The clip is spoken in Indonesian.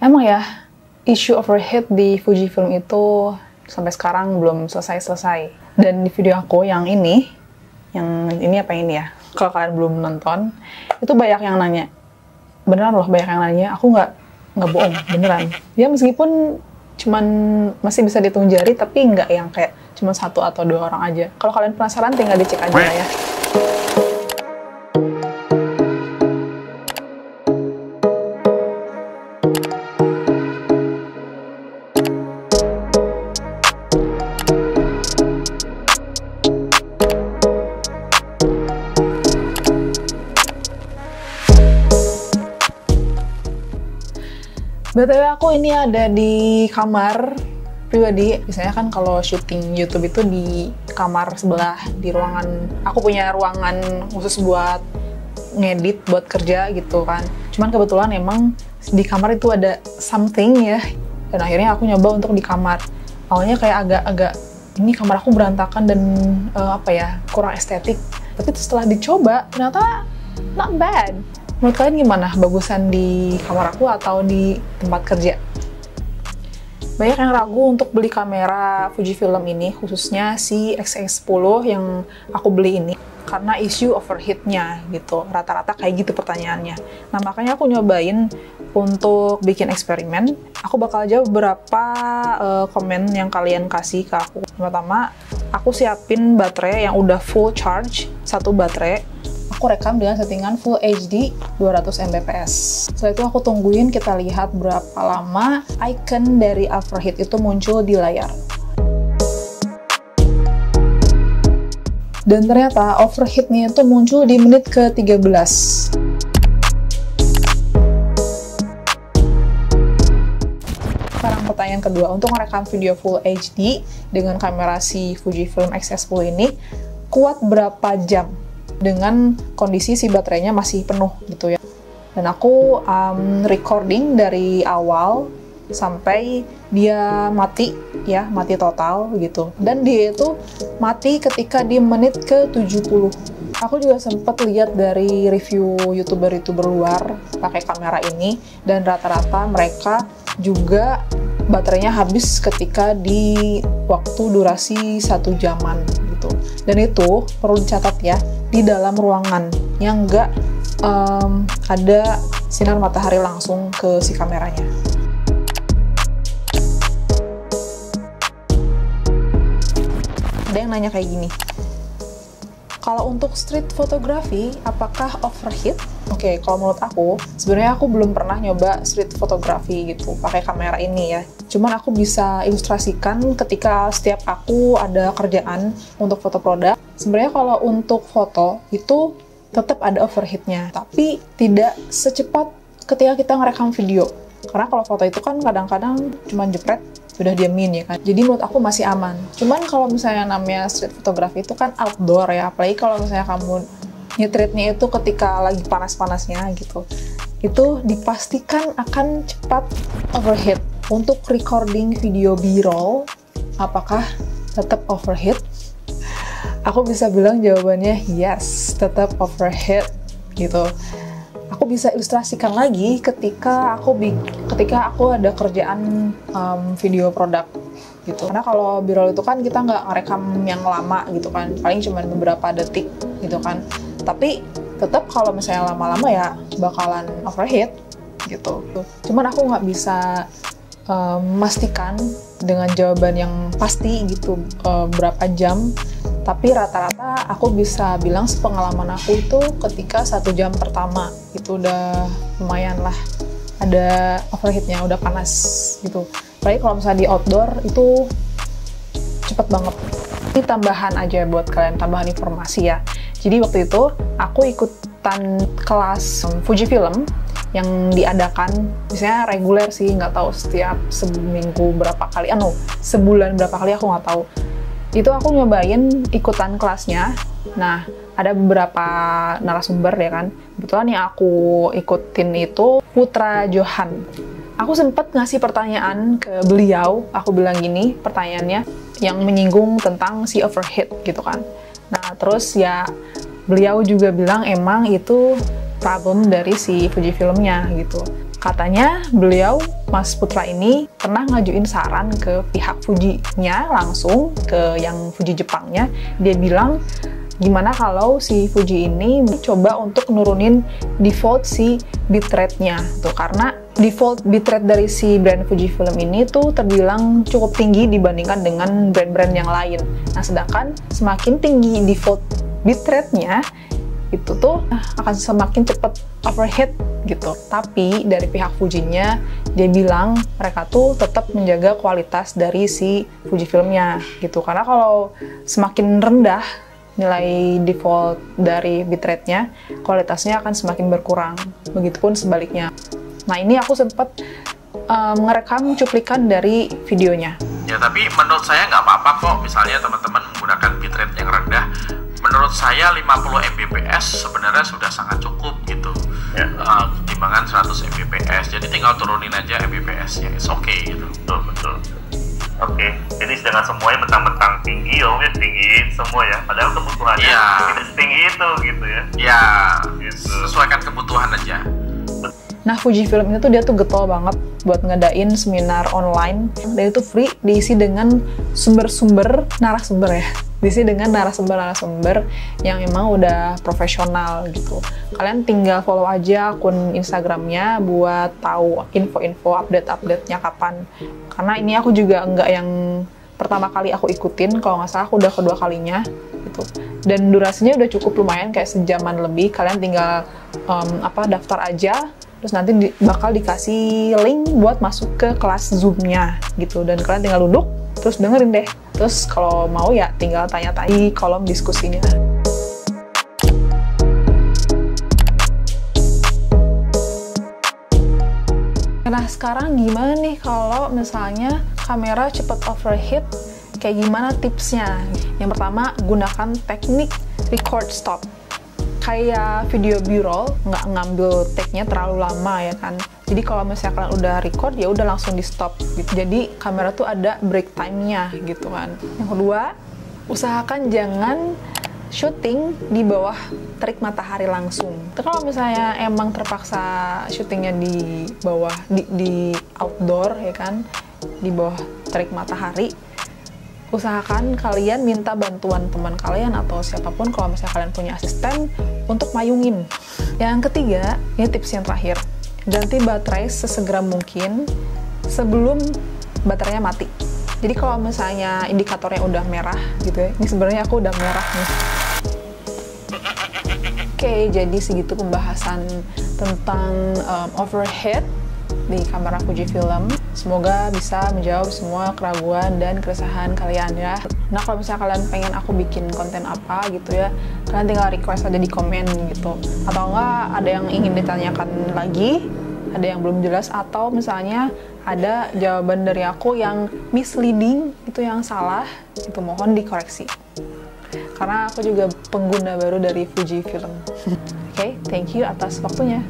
Emang ya, isu overheat di Fujifilm itu sampai sekarang belum selesai-selesai. Dan di video aku yang ini apa ini ya? Kalau kalian belum nonton, itu banyak yang nanya. Beneran loh, banyak yang nanya. Aku nggak bohong, beneran. Ya meskipun cuman masih bisa dihitung jari, tapi nggak yang kayak cuma 1 atau 2 orang aja. Kalau kalian penasaran, tinggal dicek aja lah ya. BTW aku ini ada di kamar pribadi. Biasanya kan kalau syuting YouTube itu di kamar sebelah, di ruangan. Aku punya ruangan khusus buat ngedit, buat kerja gitu kan. Cuman kebetulan emang di kamar itu ada something ya. Dan akhirnya aku nyoba untuk di kamar. Awalnya kayak agak ini kamar aku berantakan dan kurang estetik. Tapi setelah dicoba ternyata not bad. Menurut kalian gimana? Bagusan di kamar aku atau di tempat kerja? Banyak yang ragu untuk beli kamera Fujifilm ini, khususnya si X-X10 yang aku beli ini, karena isu overheat-nya gitu. Rata-rata kayak gitu pertanyaannya. Nah, makanya aku nyobain untuk bikin eksperimen. Aku bakal jawab beberapa komen yang kalian kasih ke aku. Pertama, aku siapin baterai yang udah full charge, 1 baterai. Aku rekam dengan settingan Full HD 200 Mbps. Setelah itu aku tungguin, kita lihat berapa lama icon dari overheat itu muncul di layar. Dan ternyata overheatnya itu muncul di menit ke-13. Sekarang pertanyaan kedua, untuk merekam video Full HD dengan kamera si Fujifilm X-X10 ini, kuat berapa jam? Dengan kondisi si baterainya masih penuh gitu ya. Dan aku recording dari awal sampai dia mati ya, mati total gitu. Dan dia itu mati ketika di menit ke-70. Aku juga sempat lihat dari review YouTuber luar pakai kamera ini, dan rata-rata mereka juga baterainya habis ketika di waktu durasi 1 jaman gitu. Dan itu perlu dicatat ya, di dalam ruangan yang nggak ada sinar matahari langsung ke si kameranya. Ada yang nanya kayak gini, kalau untuk street photography apakah overheat? Oke, kalau menurut aku, sebenarnya aku belum pernah nyoba street photography gitu pakai kamera ini ya. Cuman aku bisa ilustrasikan ketika setiap aku ada kerjaan untuk foto produk. Sebenarnya kalau untuk foto itu tetap ada overheatnya, tapi tidak secepat ketika kita ngerekam video. Karena kalau foto itu kan kadang-kadang cuma jepret, udah diamin ya kan. Jadi menurut aku masih aman. Cuman kalau misalnya namanya street photography itu kan outdoor ya, apalagi kalau misalnya kamu nyetritnya itu ketika lagi panas-panasnya gitu, itu dipastikan akan cepat overheat. Untuk recording video B-roll, apakah tetap overheat? Aku bisa bilang jawabannya yes, tetap overheat gitu. Aku bisa ilustrasikan lagi ketika aku ada kerjaan video produk gitu. Karena kalau B-roll itu kan kita nggak ngerekam yang lama gitu kan, paling cuma beberapa detik gitu kan. Tapi tetap kalau misalnya lama-lama ya bakalan overheat gitu. Cuman aku nggak bisa memastikan dengan jawaban yang pasti gitu berapa jam. Tapi rata-rata aku bisa bilang sepengalaman aku itu ketika 1 jam pertama itu udah lumayan lah ada overheatnya, udah panas gitu. Apalagi kalau misalnya di outdoor itu cepet banget. Ini tambahan aja buat kalian, tambahan informasi ya. Jadi waktu itu aku ikutan kelas Fujifilm yang diadakan, misalnya reguler sih, nggak tahu setiap seminggu berapa kali, sebulan berapa kali aku nggak tahu. Itu aku nyobain ikutan kelasnya. Nah, ada beberapa narasumber ya kan. Kebetulan yang aku ikutin itu Putra Johan. Aku sempat ngasih pertanyaan ke beliau, aku bilang gini pertanyaannya, yang menyinggung tentang si overheat gitu kan. Nah, terus ya beliau juga bilang emang itu problem dari si Fujifilmnya gitu. Katanya beliau, Mas Putra ini, pernah ngajuin saran ke pihak Fuji-nya langsung, ke yang Fuji Jepangnya. Dia bilang, gimana kalau si Fuji ini coba untuk nurunin default si bitrate-nya. Tuh, karena default bitrate dari si brand Fujifilm ini tuh terbilang cukup tinggi dibandingkan dengan brand-brand yang lain. Nah, sedangkan semakin tinggi default bitrate-nya, itu tuh akan semakin cepat overheat gitu. Tapi dari pihak Fujinya, dia bilang mereka tuh tetap menjaga kualitas dari si Fujifilmnya gitu. Karena kalau semakin rendah nilai default dari bitrate-nya, kualitasnya akan semakin berkurang. Begitupun sebaliknya. Nah, ini aku sempat ngerekam cuplikan dari videonya. Ya, tapi menurut saya nggak apa-apa kok misalnya teman-teman menggunakan bitrate yang rendah. Menurut saya 50 Mbps sebenarnya sudah sangat cukup gitu ya, timbangan 100 Mbps, jadi tinggal turunin aja Mbps-nya, it's okay gitu. Betul. Oke, jadi sedangkan semuanya mentang-mentang tinggi, ya mungkin tinggiin semua ya, padahal kebutuhannya tidak setinggi itu gitu ya. Ya, gitu. Sesuaikan kebutuhan aja. Nah, Fujifilm itu dia tuh getol banget buat ngadain seminar online, dan itu free, diisi dengan sumber-sumber narasumber ya. Diisi dengan narasumber-narasumber yang emang udah profesional gitu. Kalian tinggal follow aja akun Instagramnya buat tahu info-info update-update-nya kapan. Karena ini aku juga nggak yang pertama kali aku ikutin, kalau nggak salah aku udah kedua kalinya gitu. Dan durasinya udah cukup lumayan, kayak sejaman lebih. Kalian tinggal daftar aja, terus nanti bakal dikasih link buat masuk ke kelas Zoom-nya gitu. Dan kalian tinggal duduk, terus dengerin deh. Terus kalau mau ya tinggal tanya-tanya di kolom diskusinya. Nah, sekarang gimana nih kalau misalnya kamera cepet overheat? Kayak gimana tipsnya? Yang pertama, gunakan teknik record stop. Kayak video B-roll, nggak ngambil take-nya terlalu lama ya kan. Jadi kalau misalnya kalian udah record, ya udah langsung di stop gitu. Jadi kamera tuh ada break time-nya gitu kan. Yang kedua, usahakan jangan syuting di bawah terik matahari langsung. Kalau misalnya emang terpaksa syutingnya di bawah, di outdoor ya kan, di bawah terik matahari, usahakan kalian minta bantuan teman kalian atau siapapun kalau misalnya kalian punya asisten untuk mayungin. Yang ketiga, ini tips yang terakhir, ganti baterai sesegera mungkin sebelum baterainya mati. Jadi kalau misalnya indikatornya udah merah gitu ya, ini sebenarnya aku udah merah nih. Oke, jadi segitu pembahasan tentang overheat di kamera Fujifilm. Semoga bisa menjawab semua keraguan dan keresahan kalian ya. Nah, kalau misalnya kalian pengen aku bikin konten apa gitu ya, kalian tinggal request aja di komen gitu. Atau enggak ada yang ingin ditanyakan lagi, ada yang belum jelas, atau misalnya ada jawaban dari aku yang misleading, itu yang salah, itu mohon dikoreksi. Karena aku juga pengguna baru dari Fujifilm. Oke, thank you atas waktunya.